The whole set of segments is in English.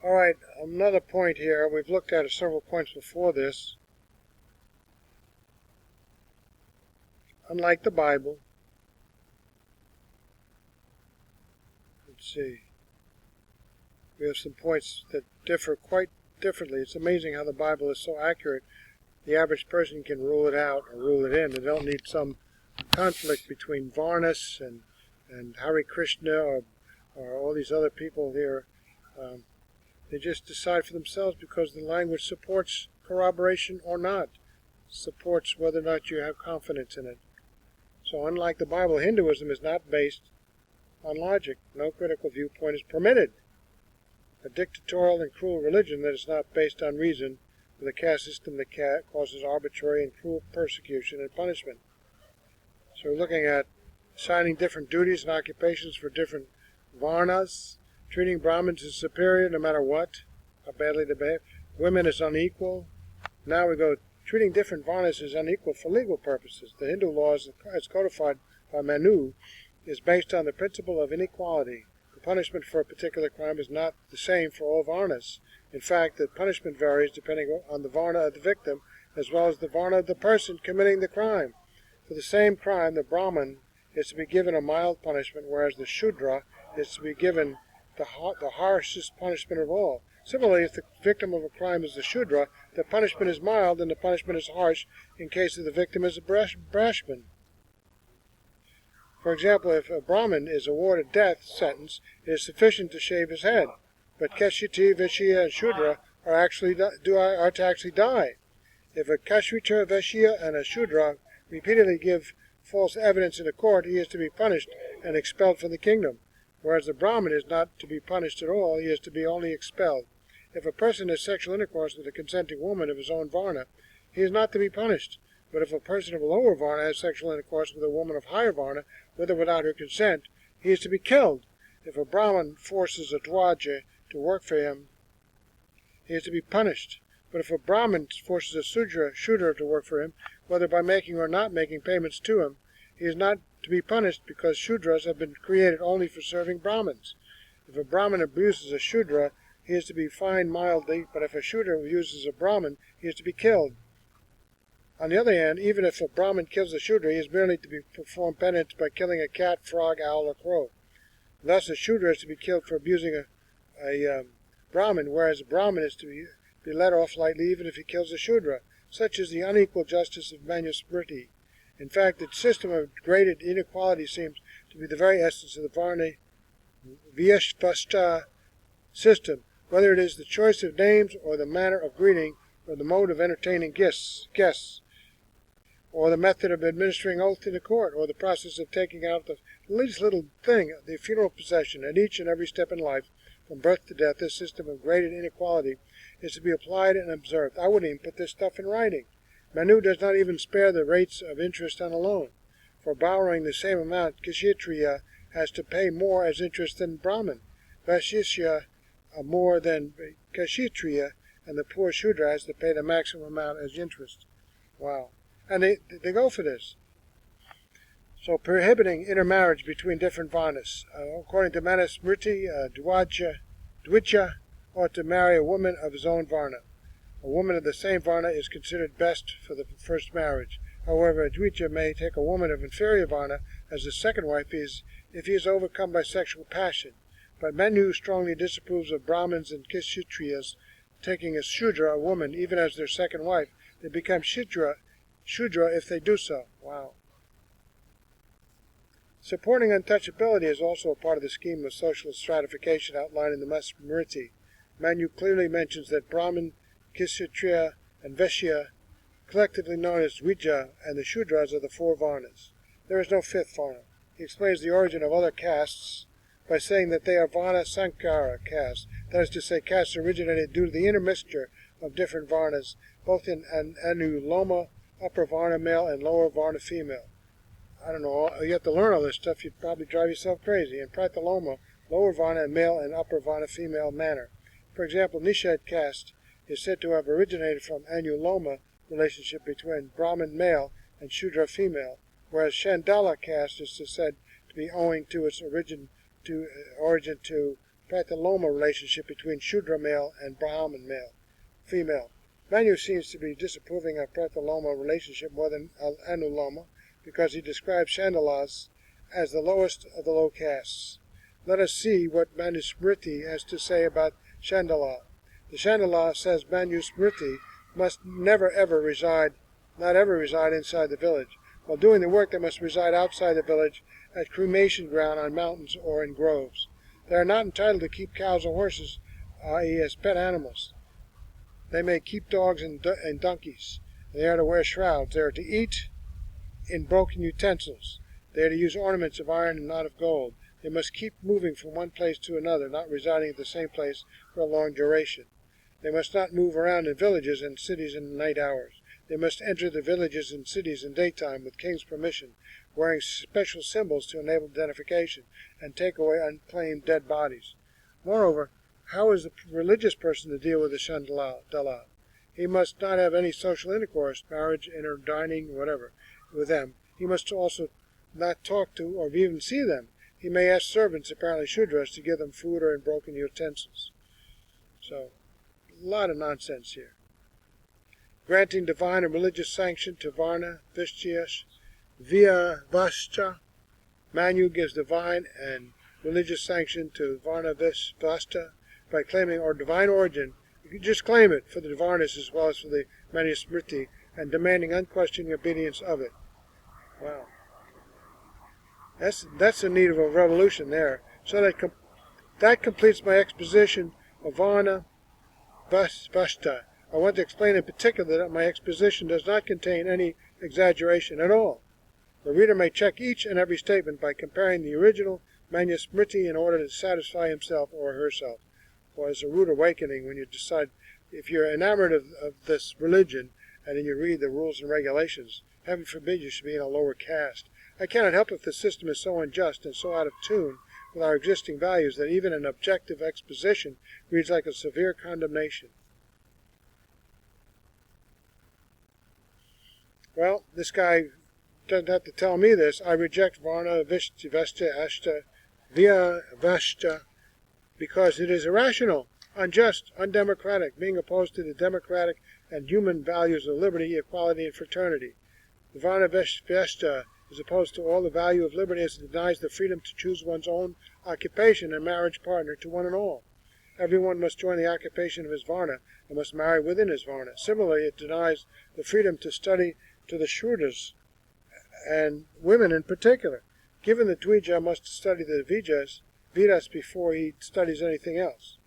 All right, another point here. We've looked at several points before this. Unlike the Bible, let's see, we have some points that differ quite differently. It's amazing how the Bible is so accurate. The average person can rule it out or rule it in. They don't need some conflict between Varnas and Hare Krishna or all these other people here. They just decide for themselves because the language supports corroboration or not, supports whether or not you have confidence in it. So unlike the Bible, Hinduism is not based on logic. No critical viewpoint is permitted. A dictatorial and cruel religion that is not based on reason, with a caste system that causes arbitrary and cruel persecution and punishment. So we're looking at assigning different duties and occupations for different Varnas, treating Brahmins as superior no matter what, how badly they behave, women as unequal. Now we go treating different Varnas as unequal for legal purposes. The Hindu law, as codified by Manu, is based on the principle of inequality. The punishment for a particular crime is not the same for all Varnas. In fact, the punishment varies depending on the Varna of the victim, as well as the Varna of the person committing the crime. For the same crime, the Brahmin is to be given a mild punishment, whereas the Shudra is to be given the harshest punishment of all. Similarly, if the victim of a crime is the Shudra, the punishment is mild and the punishment is harsh in case of the victim is a Brahmin. For example, if a Brahmin is awarded death sentence, it is sufficient to shave his head. But Kashiti, Vaishya, and Shudra are to actually die. If a Kashvitra, Vaishya, and a Shudra repeatedly give false evidence in a court, he is to be punished and expelled from the kingdom. Whereas the Brahmin is not to be punished at all, he is to be only expelled. If a person has sexual intercourse with a consenting woman of his own Varna, he is not to be punished. But if a person of a lower Varna has sexual intercourse with a woman of higher Varna, with or without her consent, he is to be killed. If a Brahmin forces a Dwaja to work for him, he is to be punished. But if a Brahmin forces a Shudra to work for him, whether by making or not making payments to him, he is not to be punished because Shudras have been created only for serving Brahmins. If a Brahmin abuses a Shudra, he is to be fined mildly, but if a Shudra abuses a Brahmin, he is to be killed. On the other hand, even if a Brahmin kills a Shudra, he is merely to perform penance by killing a cat, frog, owl, or crow. Thus, a Shudra is to be killed for abusing a Brahmin, whereas a Brahmin is to be let off lightly even if he kills a Shudra. Such is the unequal justice of Manusmriti. In fact, the system of graded inequality seems to be the very essence of the Varna-vyavastha system, whether it is the choice of names or the manner of greeting or the mode of entertaining guests, or the method of administering oath in a court, or the process of taking out the least little thing, the funeral procession. At each and every step in life, from birth to death, this system of graded inequality is to be applied and observed. I wouldn't even put this stuff in writing. Manu does not even spare the rates of interest on a loan. For borrowing the same amount, Kshatriya has to pay more as interest than Brahmin, Vaishya more than Kshatriya, and the poor Shudra has to pay the maximum amount as interest. Wow. And they go for this. So prohibiting intermarriage between different Varnas. According to Manusmriti, Dvija ought to marry a woman of his own Varna. A woman of the same Varna is considered best for the first marriage. However, a Dvija may take a woman of inferior Varna as his second wife if he is overcome by sexual passion. But Manu strongly disapproves of Brahmins and Kshatriyas taking a Shudra, a woman, even as their second wife. They become Shudra if they do so. Wow. Supporting untouchability is also a part of the scheme of social stratification outlined in the Manusmriti. Manu clearly mentions that Brahmin, Kshatriya, and Vaishya, collectively known as Dvija, and the Shudras are the four Varnas. There is no fifth Varna. He explains the origin of other castes by saying that they are Varna Sankara castes, that is to say, castes originated due to the intermixture of different Varnas, both in Anuloma, upper Varna male, and lower Varna female. I don't know, you have to learn all this stuff, you'd probably drive yourself crazy. In Prataloma, lower Varna and male and upper Varna female manner. For example, Nishad caste is said to have originated from Anuloma relationship between Brahmin male and Shudra female, whereas Chandala caste is said to be owing to its origin to Pratiloma relationship between Shudra male and Brahman male, female. Manu seems to be disapproving of Pratiloma relationship more than Anuloma because he describes Chandalas as the lowest of the low castes. Let us see what Manusmriti has to say about Chandala. The Chandala says Manusmriti must not ever reside inside the village. While doing the work, they must reside outside the village at cremation ground on mountains or in groves. They are not entitled to keep cows or horses, i.e. as pet animals. They may keep dogs and donkeys. They are to wear shrouds. They are to eat in broken utensils. They are to use ornaments of iron and not of gold. They must keep moving from one place to another, not residing at the same place for a long duration. They must not move around in villages and cities in the night hours. They must enter the villages and cities in daytime with king's permission, wearing special symbols to enable identification, and take away unclaimed dead bodies. Moreover, how is the religious person to deal with the Chandala? He must not have any social intercourse, marriage, inner dining, whatever, with them. He must also not talk to or even see them. He may ask servants, apparently Shudras, to give them food or in broken utensils. So, a lot of nonsense here. Granting divine and religious sanction to Varna-vyavastha. Manu gives divine and religious sanction to Varna-vyavastha by claiming our divine origin. You can just claim it for the Varnas as well as for the Manusmriti and demanding unquestioning obedience of it. Wow. That's the need of a revolution there. So that completes my exposition of Varna-vyavastha. I want to explain in particular that my exposition does not contain any exaggeration at all. The reader may check each and every statement by comparing the original Manusmriti in order to satisfy himself or herself. For it's a rude awakening when you decide, if you're enamored of this religion and then you read the rules and regulations, heaven forbid you should be in a lower caste. I cannot help if the system is so unjust and so out of tune with our existing values that even an objective exposition reads like a severe condemnation. Well, this guy doesn't have to tell me this. I reject Varna-vyavastha because it is irrational, unjust, undemocratic, being opposed to the democratic and human values of liberty, equality, and fraternity. The Varna-vyavastha is opposed to all the value of liberty as it denies the freedom to choose one's own occupation and marriage partner to one and all. Everyone must join the occupation of his Varna and must marry within his Varna. Similarly, it denies the freedom to study to the Shudras, and women in particular. Given that Dvija must study the Vedas before he studies anything else.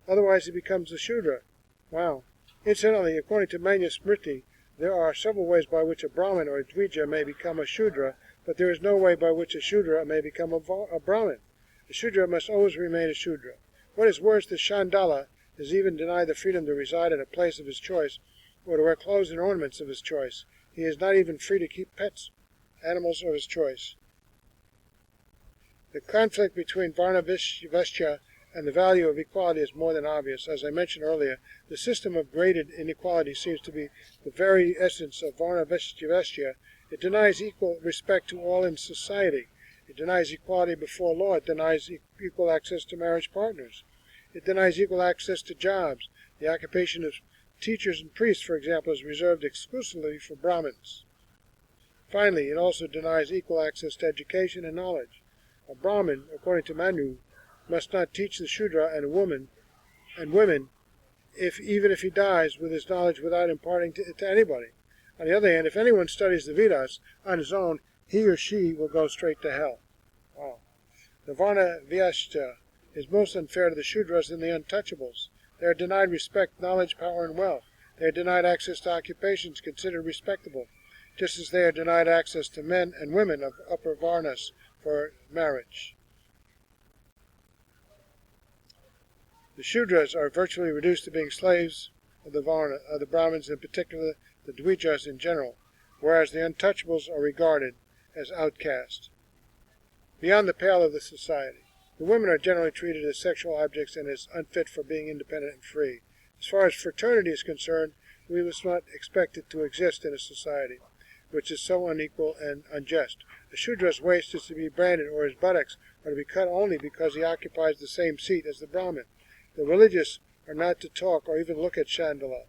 Otherwise he becomes a Shudra. Wow. Incidentally, according to Manusmriti, there are several ways by which a Brahmin or a Dvija may become a Shudra, but there is no way by which a Shudra may become a Brahmin. A Shudra must always remain a Shudra. What is worse, the Chandala is even denied the freedom to reside in a place of his choice or to wear clothes and ornaments of his choice. He is not even free to keep pets, animals of his choice. The conflict between Varna-vyavastha and the value of equality is more than obvious. As I mentioned earlier, the system of graded inequality seems to be the very essence of Varna-vyavastha. It denies equal respect to all in society. It denies equality before law. It denies equal access to marriage partners. It denies equal access to jobs. The occupation of teachers and priests, for example, is reserved exclusively for Brahmins. Finally, it also denies equal access to education and knowledge. A Brahmin, according to Manu, must not teach the Shudra and women, even if he dies with his knowledge without imparting it to anybody. On the other hand, if anyone studies the Vedas on his own, he or she will go straight to hell. Wow. The Varna-vyavastha is most unfair to the Shudras and the untouchables. They are denied respect, knowledge, power, and wealth. They are denied access to occupations considered respectable, just as they are denied access to men and women of upper Varnas for marriage. The Shudras are virtually reduced to being slaves of the Brahmins, in particular the Dvijas in general, whereas the untouchables are regarded as outcasts, beyond the pale of the society. The women are generally treated as sexual objects and as unfit for being independent and free. As far as fraternity is concerned, we must not expect it to exist in a society. which is so unequal and unjust. A Shudra's waist is to be branded, or his buttocks are to be cut only because he occupies the same seat as the Brahmin. The religious are not to talk or even look at Chandala.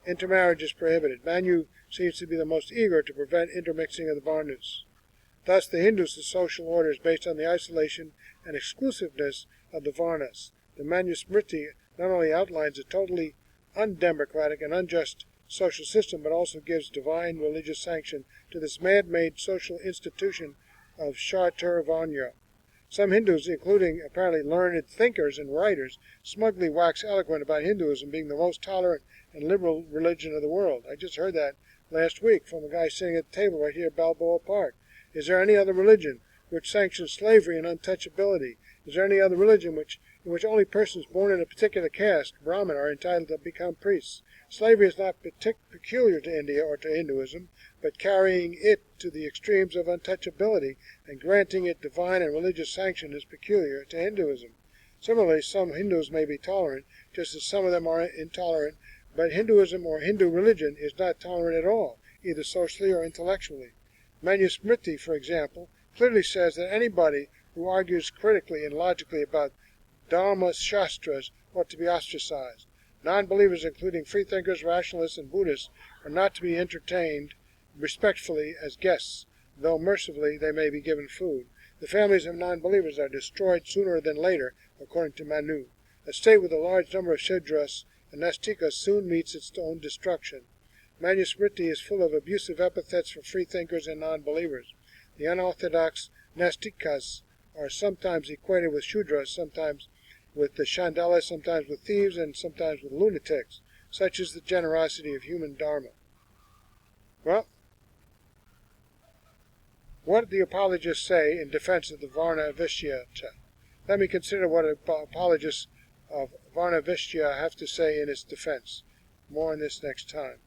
Intermarriage is prohibited. Manu seems to be the most eager to prevent intermixing of the Varnas. Thus, the Hindus' social order is based on the isolation and exclusiveness of the Varnas. The Manusmriti not only outlines a totally undemocratic and unjust social system, but also gives divine religious sanction to this man-made social institution of Chaturvanya. Some Hindus, including apparently learned thinkers and writers, smugly wax eloquent about Hinduism being the most tolerant and liberal religion of the world. I just heard that last week from a guy sitting at the table right here at Balboa Park. Is there any other religion which sanctions slavery and untouchability? Is there any other religion in which only persons born in a particular caste, Brahmin, are entitled to become priests? Slavery is not peculiar to India or to Hinduism, but carrying it to the extremes of untouchability and granting it divine and religious sanction is peculiar to Hinduism. Similarly, some Hindus may be tolerant, just as some of them are intolerant, but Hinduism or Hindu religion is not tolerant at all, either socially or intellectually. Manusmriti, for example, clearly says that anybody who argues critically and logically about Dharma Shastras ought to be ostracized. Non-believers, including freethinkers, rationalists, and Buddhists, are not to be entertained respectfully as guests, though mercifully they may be given food. The families of non-believers are destroyed sooner than later, according to Manu. A state with a large number of Shudras and Nastikas soon meets its own destruction. Manusmriti is full of abusive epithets for freethinkers and non-believers. The unorthodox Nastikas are sometimes equated with Shudras, sometimes with the Chandalas, sometimes with thieves, and sometimes with lunatics. Such is the generosity of human dharma. Well, what do the apologists say in defense of the Varna-vyavastha? Let me consider what apologists of Varna-vyavastha have to say in its defense. More on this next time.